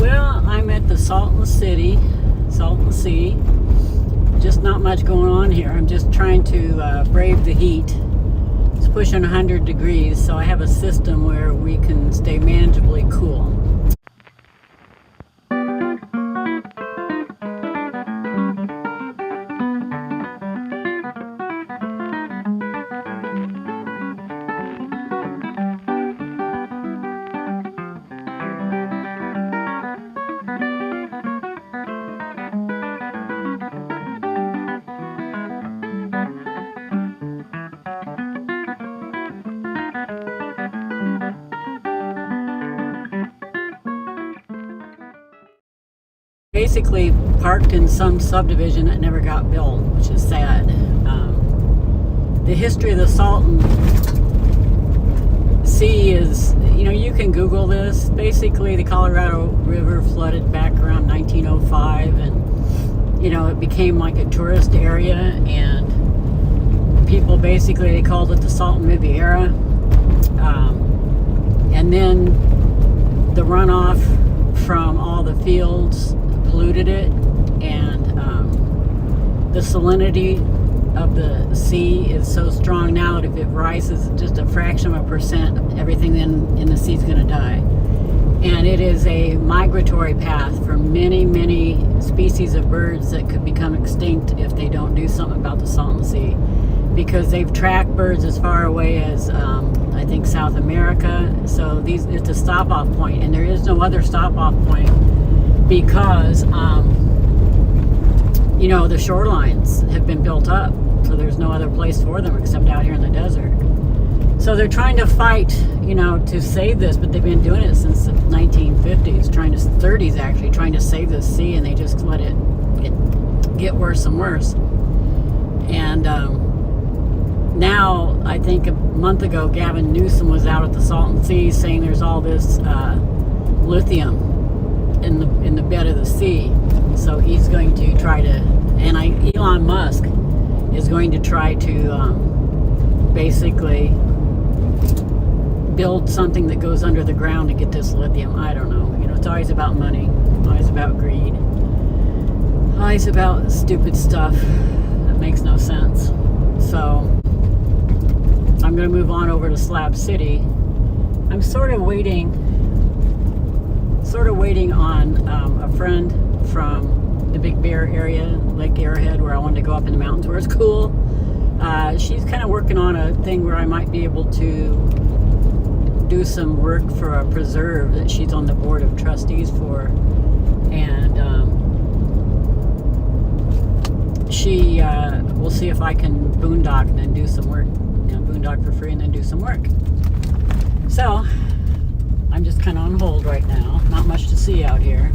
Well, I'm at the Salton Sea. Just not much going on here. I'm just trying to brave the heat. It's pushing 100 degrees, so I have a system where we can stay manageably cool. Basically parked in some subdivision that never got built, which is sad. The history of the Salton Sea is, you can Google this. Basically, the Colorado River flooded back around 1905, and it became like a tourist area, and people basically, they called it the Salton Riviera. And then the runoff from all the fields polluted it, and the salinity of the sea is so strong now that if it rises just a fraction of a percent, everything in the sea is going to die. And it is a migratory path for many, many species of birds that could become extinct if they don't do something about the Salton Sea, because they've tracked birds as far away as I think South America. So it's a stop-off point, and there is no other stop-off point because the shorelines have been built up, so there's no other place for them except out here in the desert. So they're trying to fight, to save this, but they've been doing it since the 1950s, 30s actually, trying to save this sea, and they just let it get worse and worse. And now, I think a month ago, Gavin Newsom was out at the Salton Sea saying there's all this lithium in the bed of the sea. So he's going to try to, Elon Musk is going to try to basically build something that goes under the ground to get this lithium. I don't know. It's always about money, always about greed, always about stupid stuff that makes no sense. So I'm going to move on over to Slab City. I'm sort of waiting on a friend from the Big Bear area, Lake Arrowhead, where I wanted to go up in the mountains where it's cool. She's kind of working on a thing where I might be able to do some work for a preserve that she's on the board of trustees for, and she will see if I can boondock and then do some work, boondock for free and then do some work. So I'm just kind of on hold right now. Not much to see out here.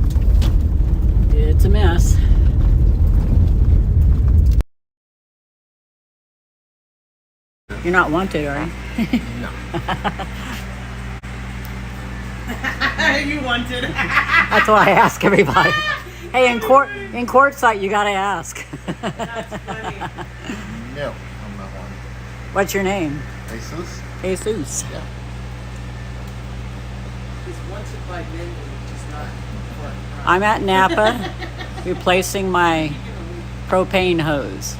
It's a mess. You're not wanted, are you? No. You wanted. That's what I ask everybody. Hey, in quartzsite, you gotta ask. That's funny. No, I'm not one. What's your name? Jesus? Jesus. Yeah. He's wanted by men, just not for. I'm at Napa, replacing my propane hose.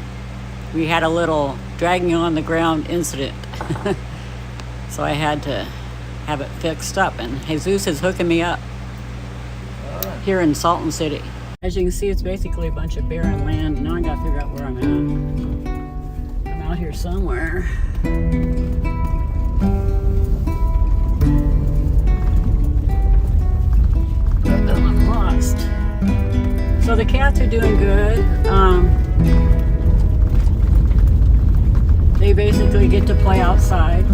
We had a little dragging on the ground incident. So I had to have it fixed up, and Jesus is hooking me up here in Salton City. As you can see, it's basically a bunch of barren land. Now I gotta figure out where I'm at. I'm out here somewhere. I'm lost. So the cats are doing good. They basically get to play outside.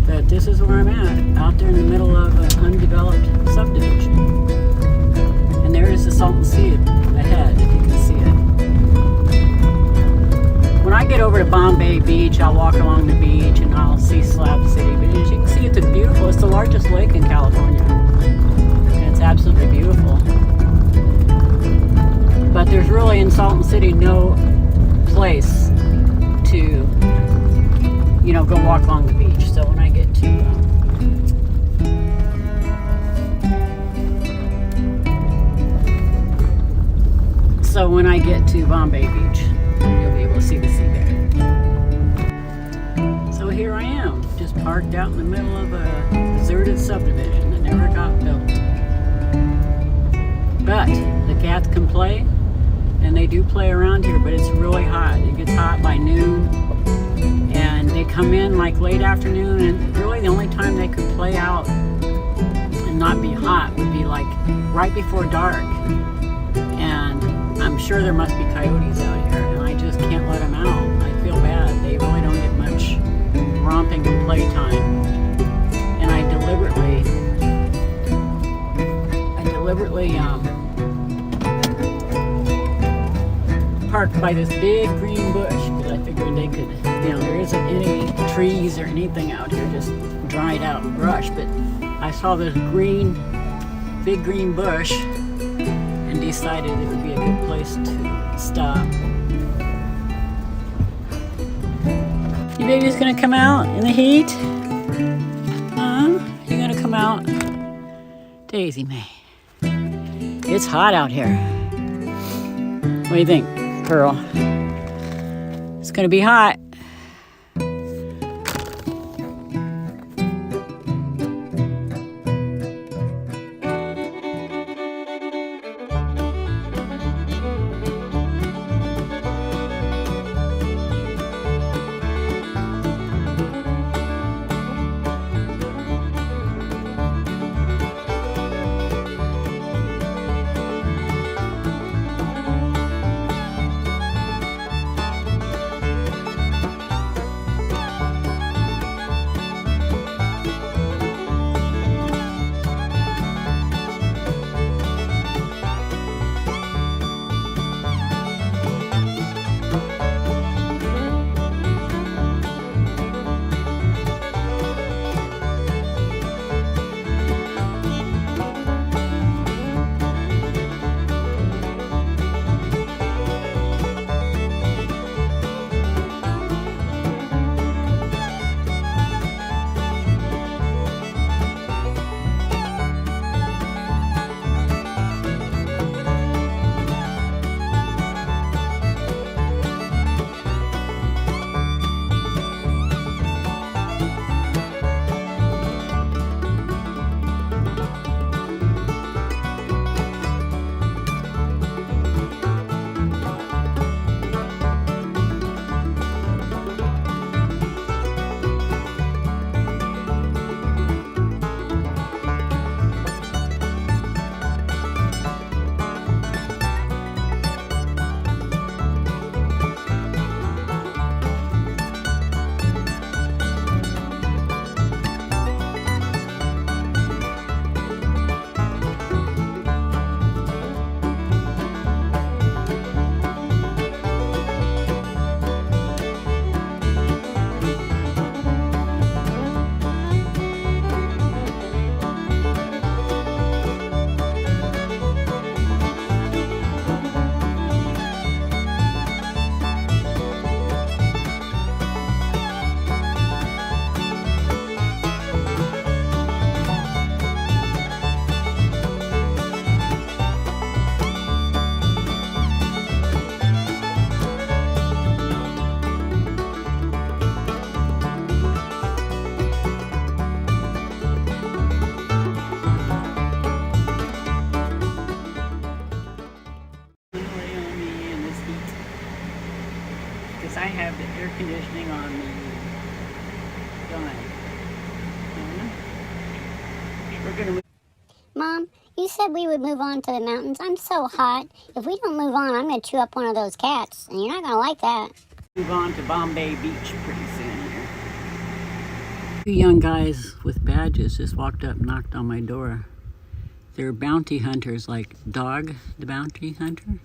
But this is where I'm at, out there in the middle of an undeveloped subdivision. And there is the Salton Sea ahead, if you can see it. When I get over to Bombay Beach, I'll walk along the beach and I'll see Slab City. But as you can see, it's beautiful. It's the largest lake in California. And it's absolutely beautiful. But there's really in Salton City no place to, go walk along the beach. So when I get to Bombay Beach, you'll be able to see the sea there. So here I am, just parked out in the middle of a deserted subdivision that never got built. But the cats can play, and they do play around here, but it's really hot. It gets hot by noon, and they come in like late afternoon, and really the only time they could play out and not be hot would be like right before dark. And I'm sure there must be coyotes out here, and I just can't let them out. I feel bad. They really don't get much romping and playtime. And I deliberately parked by this big green bush because I figured they could, there isn't any trees or anything out here, just dried out brush. But I saw this big green bush, and decided it would be a good place to stop. You baby's gonna come out in the heat? Huh? You gonna come out? Daisy May. It's hot out here. What do you think, Pearl? It's gonna be hot. I have the air conditioning on the gun. We're gonna. Mom, you said we would move on to the mountains. I'm so hot. If we don't move on, I'm going to chew up one of those cats, and you're not going to like that. Move on to Bombay Beach pretty soon here. Two young guys with badges just walked up and knocked on my door. They're bounty hunters, like Dog the Bounty Hunter.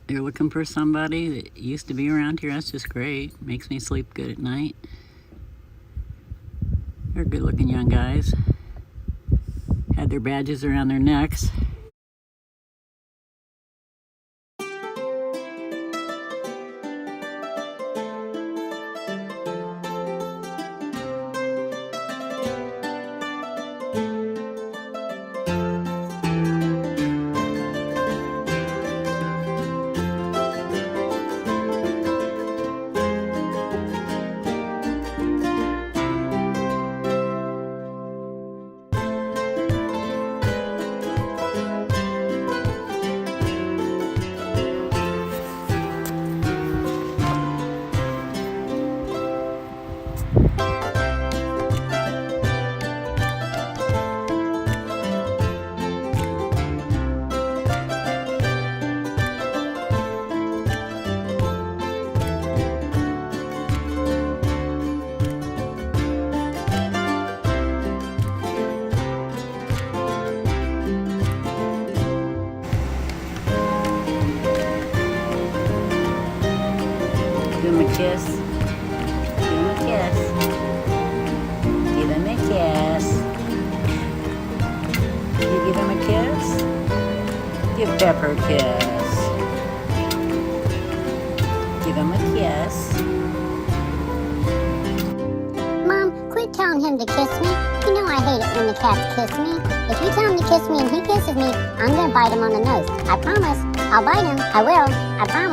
They're looking for somebody that used to be around here. That's just great. Makes me sleep good at night. They're good looking young guys. Had their badges around their necks. Give him a kiss. Give him a kiss. Give him a kiss. You give him a kiss? Give Pepper a kiss. Give him a kiss. Mom, quit telling him to kiss me. You know I hate it when the cats kiss me. If you tell him to kiss me and he kisses me, I'm gonna bite him on the nose. I promise. I'll bite him. I will. I promise.